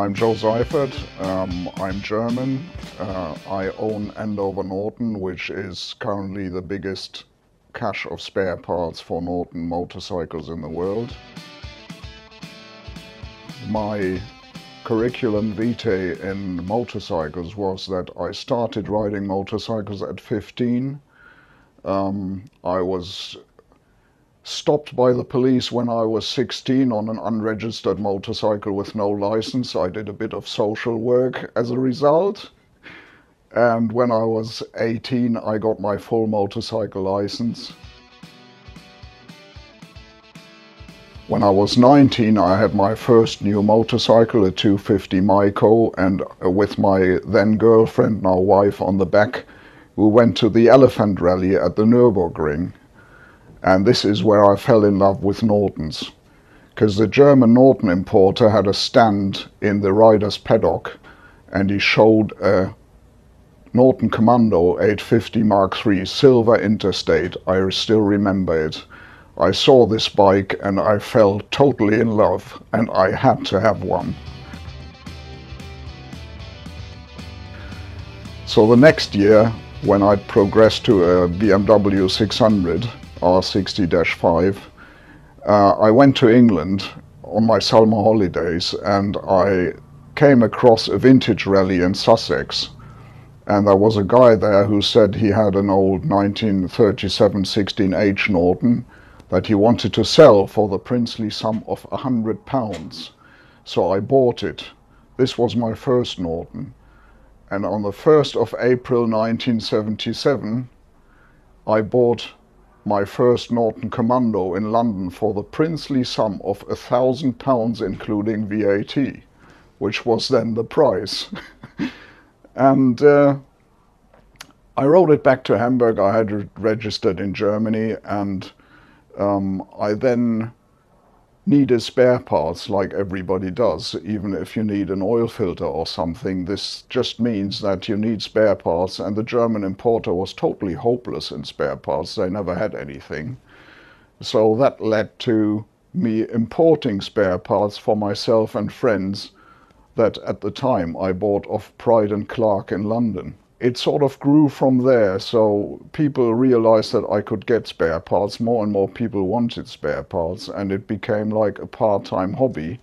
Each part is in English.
I'm Joe Seifert. I'm German. I own Andover Norton, which is currently the biggest cache of spare parts for Norton motorcycles in the world. My curriculum vitae in motorcycles was that I started riding motorcycles at 15. I was stopped by the police when I was 16 on an unregistered motorcycle with no license. I did a bit of social work as a result. And when I was 18, I got my full motorcycle license. When I was 19, I had my first new motorcycle, a 250 Myco, and with my then girlfriend, now wife, on the back, we went to the Elephant Rally at the Nürburgring. And this is where I fell in love with Nortons, because the German Norton importer had a stand in the rider's paddock, and he showed a Norton Commando 850 Mark III silver interstate. I still remember it. I saw this bike and I fell totally in love, and I had to have one. So the next year, when I progressed to a BMW 600 R60-5, I went to England on my summer holidays, and I came across a vintage rally in Sussex. And there was a guy there who said he had an old 1937 16H Norton that he wanted to sell for the princely sum of £100. So I bought it. This was my first Norton. And on the 1st of April 1977, I bought my first Norton Commando in London for the princely sum of £1,000, including VAT, which was then the price. And I rode it back to Hamburg. I had it registered in Germany, and I then needed spare parts like everybody does. Even if you need an oil filter or something, this just means that you need spare parts, and the German importer was totally hopeless in spare parts. They never had anything. So that led to me importing spare parts for myself and friends that at the time I bought off Pride and Clark in London. It sort of grew from there, so people realized that I could get spare parts. More and more people wanted spare parts, and it became like a part-time hobby.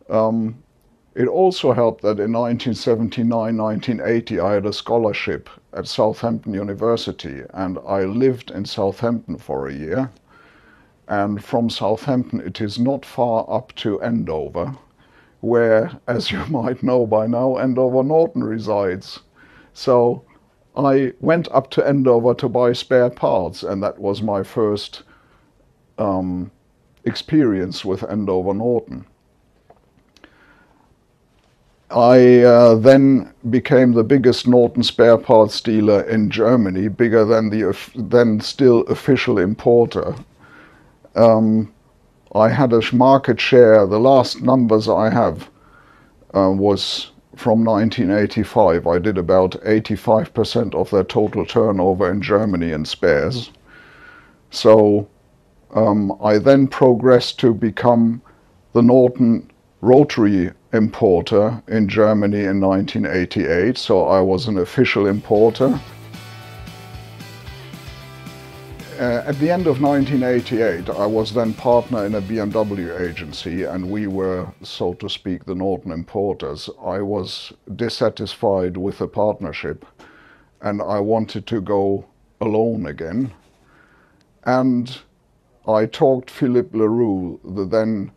It also helped that in 1979, 1980, I had a scholarship at Southampton University, and I lived in Southampton for a year. And from Southampton, it is not far up to Andover, where, as you might know by now, Andover Norton resides. So I went up to Andover to buy spare parts, and that was my first experience with Andover Norton. I then became the biggest Norton spare parts dealer in Germany, bigger than the then still official importer. I had a market share, the last numbers I have was from 1985. I did about 85% of their total turnover in Germany in spares. So I then progressed to become the Norton rotary importer in Germany in 1988. So I was an official importer. At the end of 1988, I was then partner in a BMW agency, and we were, so to speak, the Norton importers. I was dissatisfied with the partnership, and I wanted to go alone again. And I talked Philippe Leroux, the then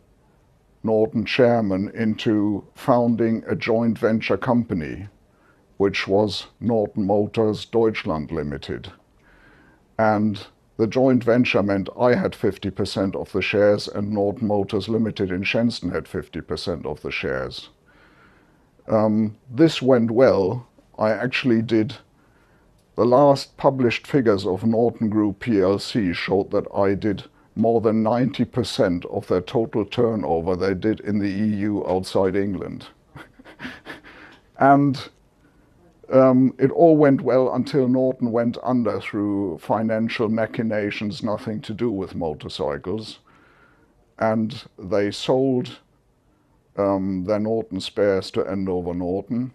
Norton chairman, into founding a joint venture company, which was Norton Motors Deutschland Limited. And the joint venture meant I had 50% of the shares, and Norton Motors Limited in Shenzhen had 50% of the shares. This went well. I actually did, the last published figures of Norton Group plc showed that I did more than 90% of their total turnover they did in the EU outside England. And it all went well until Norton went under through financial machinations, nothing to do with motorcycles. And they sold their Norton spares to Andover Norton,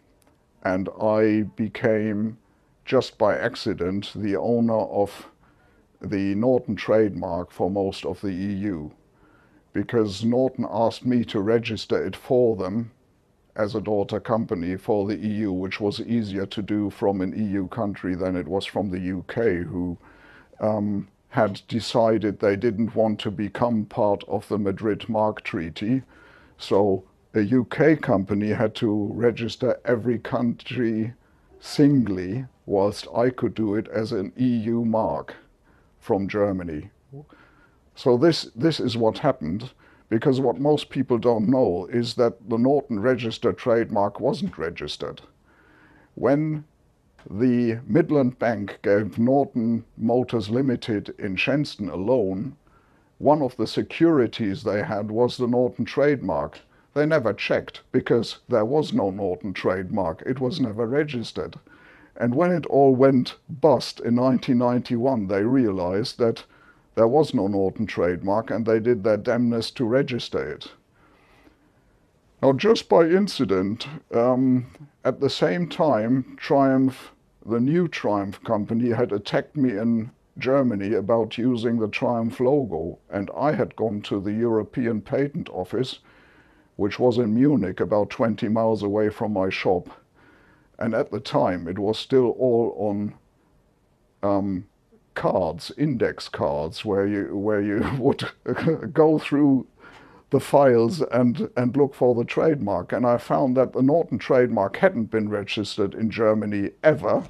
and I became, just by accident, the owner of the Norton trademark for most of the EU, because Norton asked me to register it for them as a daughter company for the EU, which was easier to do from an EU country than it was from the UK, who had decided they didn't want to become part of the Madrid Mark Treaty. So a UK company had to register every country singly, whilst I could do it as an EU mark from Germany. So this is what happened, because what most people don't know is that the Norton registered trademark wasn't registered. When the Midland Bank gave Norton Motors Limited in Shenston a loan, one of the securities they had was the Norton trademark. They never checked, because there was no Norton trademark. It was never registered. And when it all went bust in 1991, they realized that there was no Norton trademark, and they did their damnedest to register it. Now, just by incident, at the same time, Triumph, the new Triumph company, had attacked me in Germany about using the Triumph logo, and I had gone to the European Patent Office, which was in Munich, about 20 miles away from my shop. And at the time, it was still all on cards, index cards, where you would go through the files and look for the trademark. And I found that the Norton trademark hadn't been registered in Germany ever,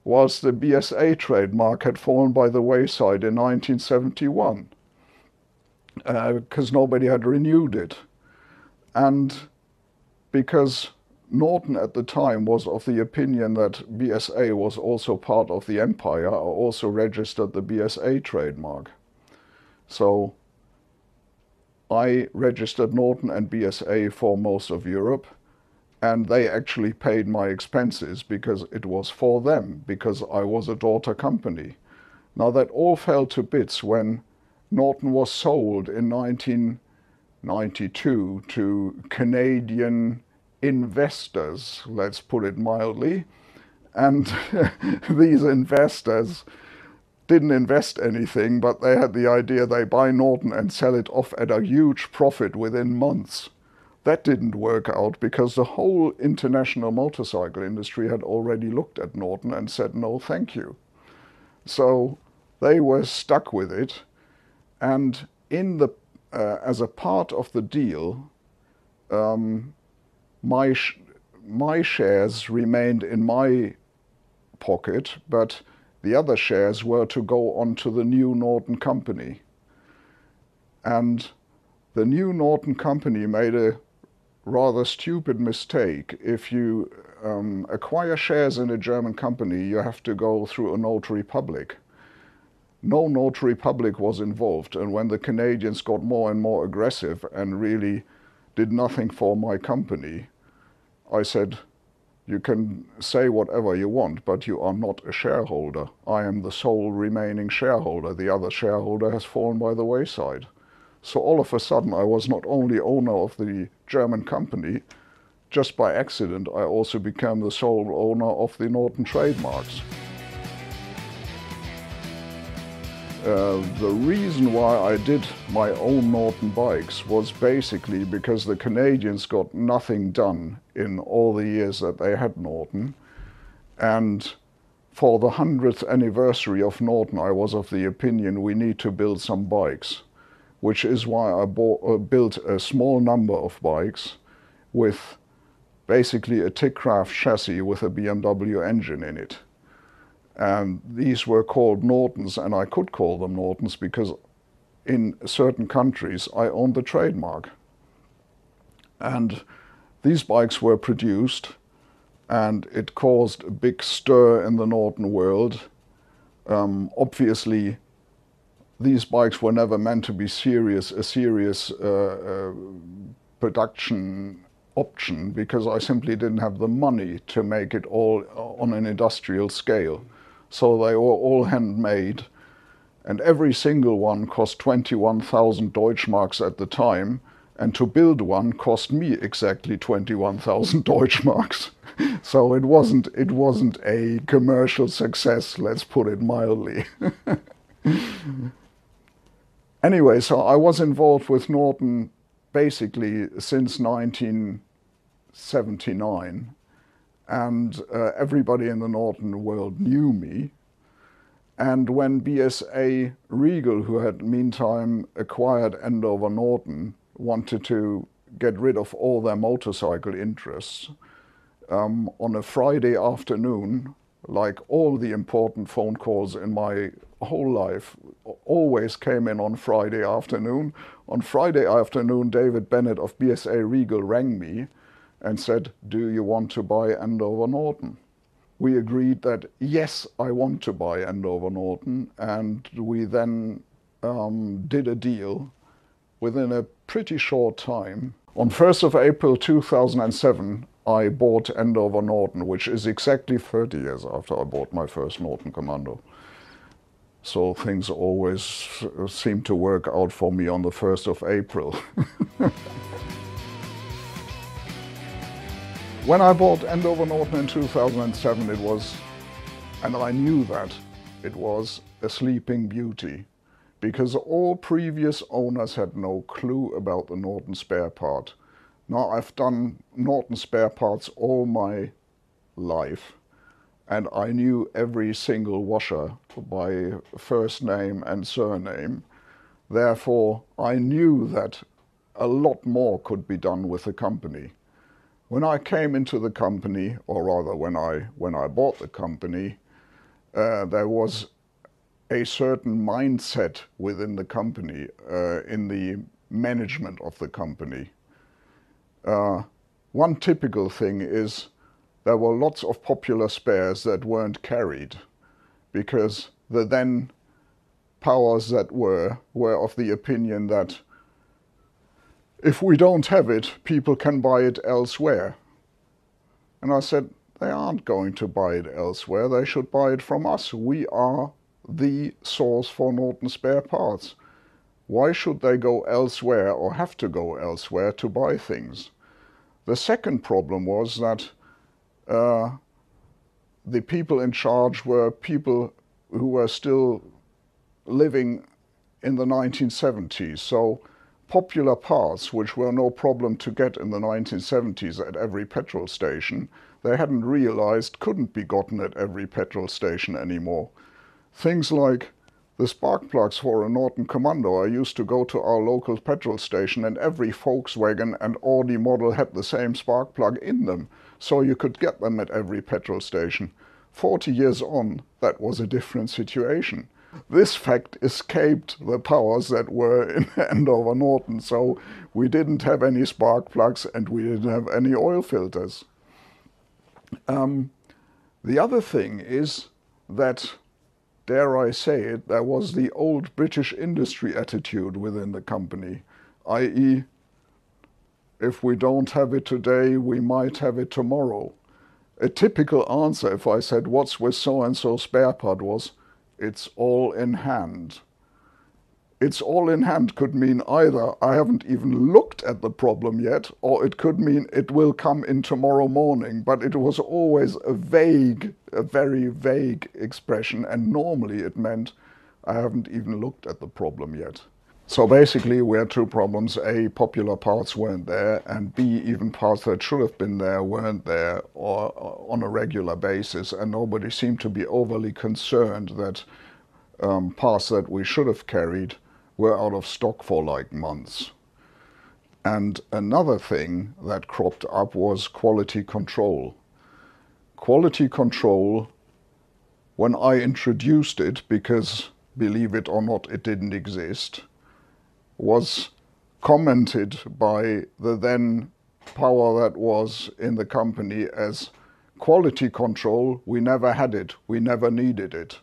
whilst the BSA trademark had fallen by the wayside in 1971, because nobody had renewed it. And because Norton at the time was of the opinion that BSA was also part of the empire, I also registered the BSA trademark. So I registered Norton and BSA for most of Europe, and they actually paid my expenses because it was for them, because I was a daughter company. Now that all fell to bits when Norton was sold in 1992 to Canadian investors, let's put it mildly, and these investors didn't invest anything, but they had the idea they buy Norton and sell it off at a huge profit within months. That didn't work out because the whole international motorcycle industry had already looked at Norton and said no thank you. So they were stuck with it, and in the as a part of the deal, my shares remained in my pocket, but the other shares were to go on to the new Norton company. And the new Norton company made a rather stupid mistake. If you acquire shares in a German company, you have to go through a notary public. No notary public was involved, and when the Canadians got more and more aggressive and really did nothing for my company, I said, you can say whatever you want, but you are not a shareholder. I am the sole remaining shareholder. The other shareholder has fallen by the wayside. So all of a sudden, I was not only owner of the German company, just by accident, I also became the sole owner of the Norton trademarks. The reason why I did my own Norton bikes was basically because the Canadians got nothing done in all the years that they had Norton. And for the 100th anniversary of Norton, I was of the opinion we need to build some bikes, which is why I built a small number of bikes with basically a Tickcraft chassis with a BMW engine in it. And these were called Nortons, and I could call them Nortons because in certain countries I owned the trademark. And these bikes were produced, and it caused a big stir in the Norton world. Obviously, these bikes were never meant to be a serious production option, because I simply didn't have the money to make it all on an industrial scale. So they were all handmade, and every single one cost 21,000 Deutschmarks at the time, And to build one cost me exactly 21,000 Deutschmarks. So it wasn't a commercial success, let's put it mildly. Anyway, so I was involved with Norton basically since 1979, and everybody in the Norton world knew me. And when BSA Regal, who had meantime acquired Andover Norton, wanted to get rid of all their motorcycle interests, on a Friday afternoon, like all the important phone calls in my whole life always came in on Friday afternoon. On Friday afternoon, David Bennett of BSA Regal rang me and said, "Do you want to buy Andover Norton?" We agreed that, yes, I want to buy Andover Norton, and we then did a deal within a pretty short time. On 1st of April 2007, I bought Andover Norton, which is exactly 30 years after I bought my first Norton Commando. So things always seem to work out for me on the 1st of April. When I bought Andover Norton in 2007, it was, and I knew that, it was a sleeping beauty, because all previous owners had no clue about the Norton spare part. Now, I've done Norton spare parts all my life, and I knew every single washer by first name and surname. Therefore, I knew that a lot more could be done with the company. When I came into the company, or rather when I bought the company, there was a certain mindset within the company, in the management of the company. One typical thing is there were lots of popular spares that weren't carried because the then powers that were of the opinion that if we don't have it, people can buy it elsewhere. And I said, they aren't going to buy it elsewhere, they should buy it from us. We are the source for Norton spare parts. Why should they go elsewhere or have to go elsewhere to buy things? The second problem was that the people in charge were people who were still living in the 1970s. So popular parts, which were no problem to get in the 1970s at every petrol station, they hadn't realized couldn't be gotten at every petrol station anymore. Things like the spark plugs for a Norton Commando. I used to go to our local petrol station and every Volkswagen and Audi model had the same spark plug in them, so you could get them at every petrol station. 40 years on, that was a different situation. This fact escaped the powers that were in Andover Norton, so we didn't have any spark plugs and we didn't have any oil filters. The other thing is that, dare I say it, there was the old British industry attitude within the company, i.e., if we don't have it today, we might have it tomorrow. A typical answer if I said, what's with so-and-so spare part, was, it's all in hand. It's all in hand could mean either I haven't even looked at the problem yet, or it could mean it will come in tomorrow morning, but it was always a very vague expression, and normally it meant I haven't even looked at the problem yet. So basically we had two problems. A, popular parts weren't there, and B, even parts that should have been there weren't there or on a regular basis, and nobody seemed to be overly concerned that parts that we should have carried were out of stock for like months. And another thing that cropped up was quality control. Quality control, when I introduced it, because believe it or not, it didn't exist, was commented by the then power that was in the company as quality control. We never had it, we never needed it.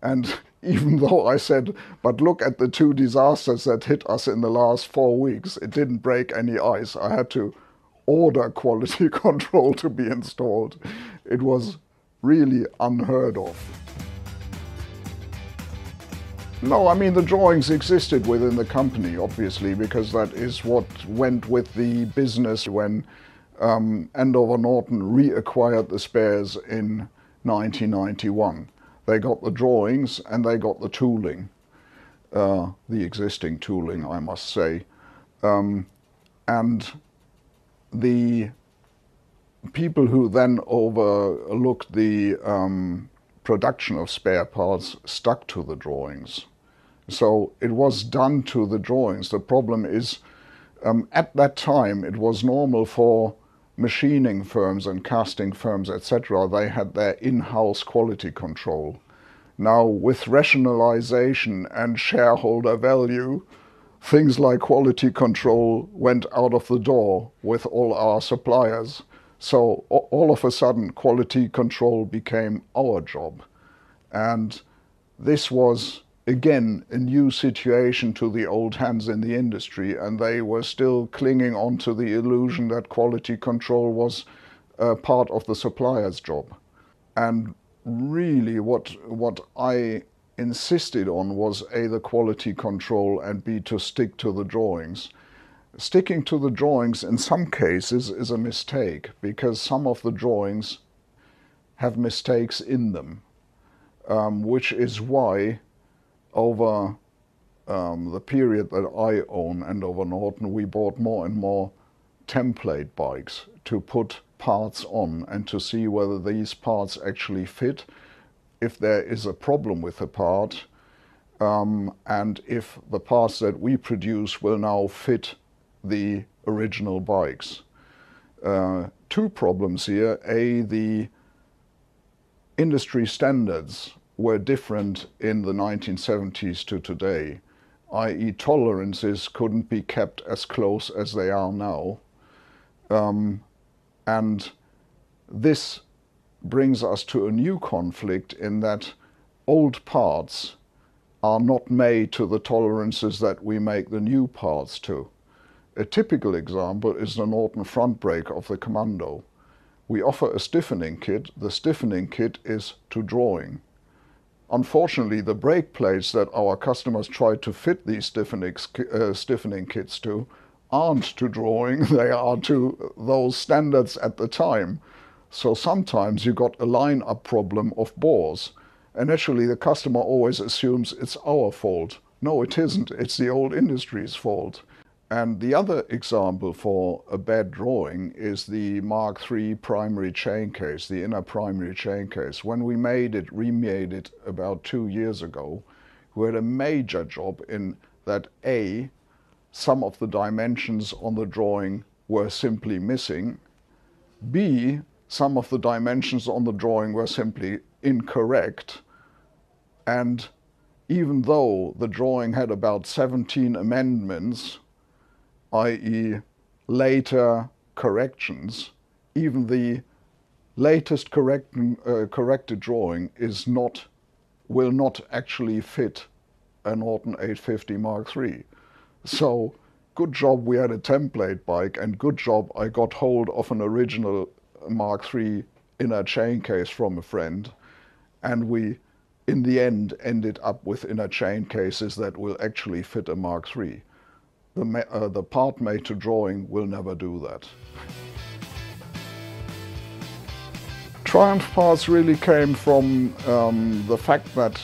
And even though I said, but look at the two disasters that hit us in the last 4 weeks, it didn't break any ice. I had to order quality control to be installed. It was really unheard of. No, I mean the drawings existed within the company, obviously, because that is what went with the business when Andover Norton reacquired the spares in 1991. They got the drawings and they got the tooling, the existing tooling, I must say. And the people who then overlooked the production of spare parts stuck to the drawings. So it was done to the drawings. The problem is, at that time, it was normal for machining firms and casting firms, etc. They had their in-house quality control. Now, with rationalization and shareholder value, things like quality control went out of the door with all our suppliers. So all of a sudden, quality control became our job. And this was, again, a new situation to the old hands in the industry, and they were still clinging on to the illusion that quality control was part of the supplier's job. And really what I insisted on was A, the quality control, and B, to stick to the drawings. Sticking to the drawings in some cases is a mistake, because some of the drawings have mistakes in them, which is why over the period that I own Andover Norton, we bought more and more template bikes to put parts on and to see whether these parts actually fit, if there is a problem with the part, and if the parts that we produce will now fit the original bikes. Two problems here. A, the industry standards were different in the 1970s to today, i.e. tolerances couldn't be kept as close as they are now. And this brings us to a new conflict in that old parts are not made to the tolerances that we make the new parts to. A typical example is the Norton front brake of the Commando. We offer a stiffening kit. The stiffening kit is to drawing. Unfortunately, the brake plates that our customers try to fit these stiffening kits to aren't to drawing, they are to those standards at the time. So sometimes you got a line-up problem of bores, and actually the customer always assumes it's our fault. No, it isn't. It's the old industry's fault. And the other example for a bad drawing is the Mark III primary chain case, the inner primary chain case. When we remade it about 2 years ago, we had a major job in that A, some of the dimensions on the drawing were simply missing. B, some of the dimensions on the drawing were simply incorrect. And even though the drawing had about 17 amendments, i.e. later corrections, even the latest corrected drawing will not actually fit a Norton 850 Mark III. So good job we had a template bike, and good job I got hold of an original Mark III inner chain case from a friend, and we in the end ended up with inner chain cases that will actually fit a Mark III. The part made to drawing will never do that. Triumph parts really came from the fact that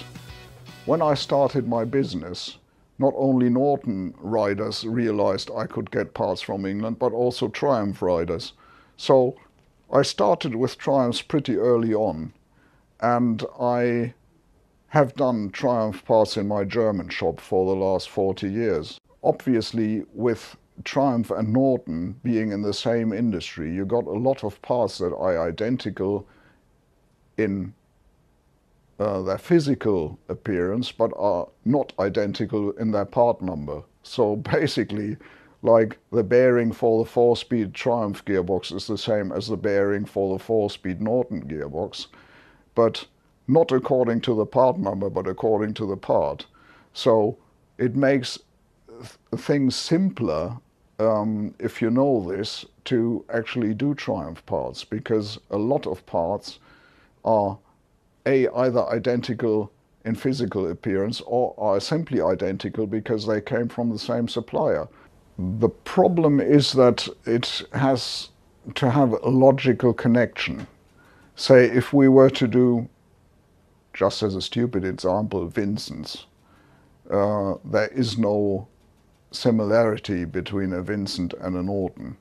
when I started my business, not only Norton riders realized I could get parts from England, but also Triumph riders. So I started with Triumphs pretty early on, and I have done Triumph parts in my German shop for the last 40 years. Obviously, with Triumph and Norton being in the same industry, you got a lot of parts that are identical in their physical appearance, but are not identical in their part number. So basically, like the bearing for the 4-speed Triumph gearbox is the same as the bearing for the 4-speed Norton gearbox, but not according to the part number, but according to the part. So it makes things simpler, if you know this, to actually do Triumph parts, because a lot of parts are either identical in physical appearance or are simply identical because they came from the same supplier. The problem is that it has to have a logical connection. Say if we were to do, just as a stupid example, Vincent's, there is no similarity between a Vincent and a Norton.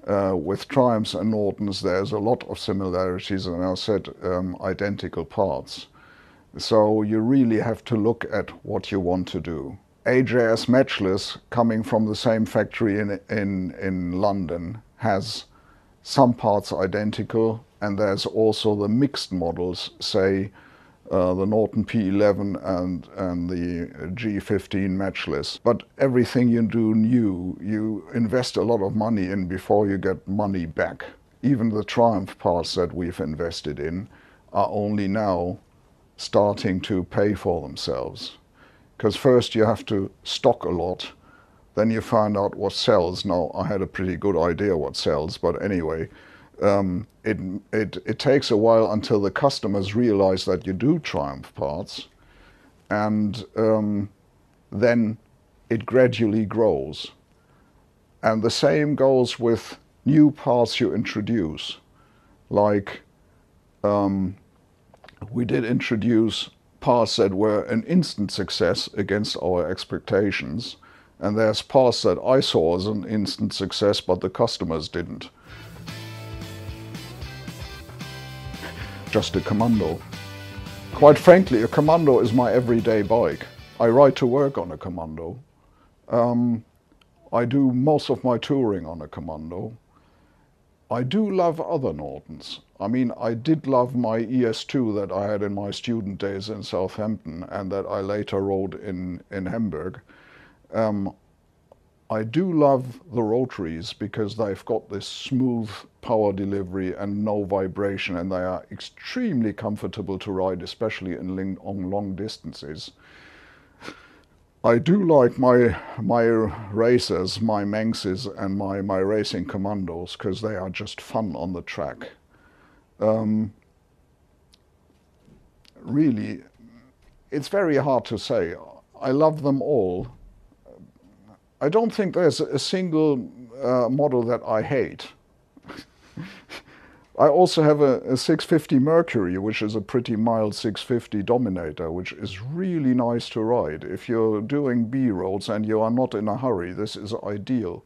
With Triumphs and Nortons there's a lot of similarities, and I said identical parts. So you really have to look at what you want to do. AJS Matchless, coming from the same factory in London, has some parts identical, and there's also the mixed models, say the Norton P11 and the G15 Matchless. But everything you do new, you invest a lot of money in before you get money back. Even the Triumph parts that we've invested in are only now starting to pay for themselves. Because first you have to stock a lot, then you find out what sells. Now, I had a pretty good idea what sells, but anyway, it takes a while until the customers realize that you do Triumph parts, and then it gradually grows. And the same goes with new parts you introduce. Like, we did introduce parts that were an instant success against our expectations, and there's parts that I saw as an instant success, but the customers didn't. Just a Commando. Quite frankly, a Commando is my everyday bike. I ride to work on a Commando. I do most of my touring on a Commando. I do love other Nortons. I mean, I did love my ES2 that I had in my student days in Southampton and that I later rode in Hamburg. I do love the rotaries because they've got this smooth power delivery and no vibration, and they are extremely comfortable to ride, especially on long distances. I do like my racers, my Manxes and my racing Commandos, because they are just fun on the track. Really, it's very hard to say. I love them all. I don't think there's a single model that I hate. I also have a 650 Mercury, which is a pretty mild 650 Dominator, which is really nice to ride. If you're doing B roads and you are not in a hurry, this is ideal.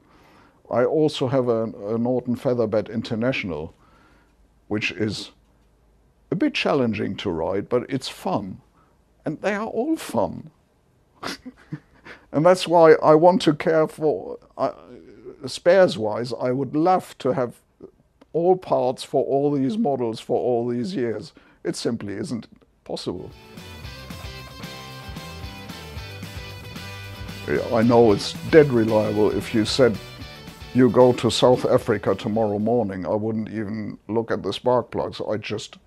I also have a Norton Featherbed International, which is a bit challenging to ride, but it's fun. And they are all fun. And that's why I want to care for, spares-wise, I would love to have all parts for all these models for all these years. It simply isn't possible. I know it's dead reliable. If you said you go to South Africa tomorrow morning, I wouldn't even look at the spark plugs. I'd just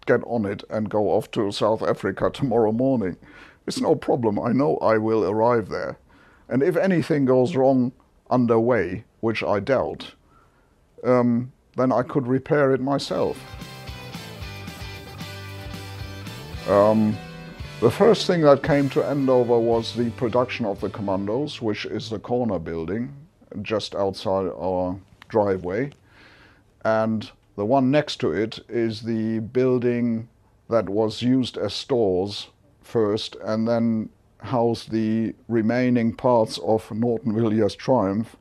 get on it and go off to South Africa tomorrow morning. It's no problem. I know I will arrive there. And if anything goes wrong underway, which I doubt, then I could repair it myself. The first thing that came to Andover was the production of the Commandos, which is the corner building just outside our driveway. And the one next to it is the building that was used as stores first and then housed the remaining parts of Norton Villiers Triumph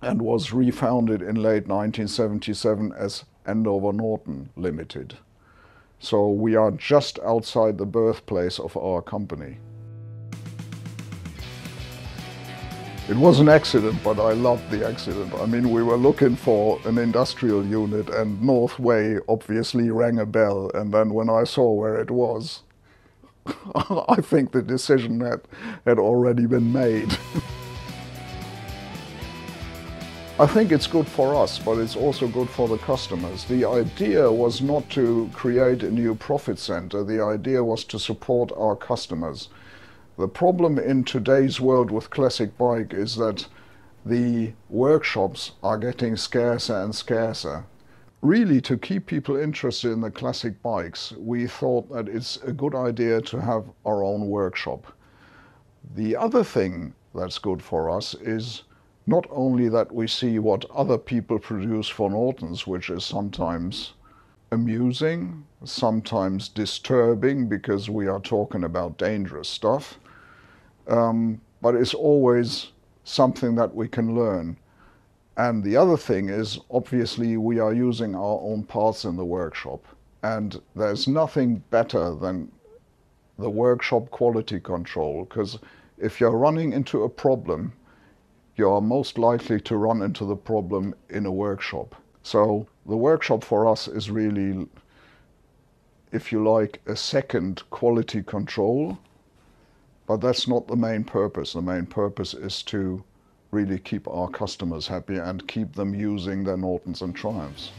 and was refounded in late 1977 as Andover Norton Limited. So we are just outside the birthplace of our company. It was an accident, but I loved the accident. I mean, we were looking for an industrial unit and North Way obviously rang a bell, and then when I saw where it was, I think the decision had already been made. I think it's good for us, but it's also good for the customers. The idea was not to create a new profit center. The idea was to support our customers. The problem in today's world with classic bike is that the workshops are getting scarcer and scarcer. Really, to keep people interested in the classic bikes, we thought that it's a good idea to have our own workshop. The other thing that's good for us is not only that we see what other people produce for Nortons, which is sometimes amusing, sometimes disturbing because we are talking about dangerous stuff, but it's always something that we can learn. And the other thing is, obviously, we are using our own parts in the workshop. And there's nothing better than the workshop quality control, because if you're running into a problem, you're most likely to run into the problem in a workshop. So the workshop for us is really, if you like, a second quality control, but that's not the main purpose. The main purpose is to really keep our customers happy and keep them using their Nortons and Triumphs.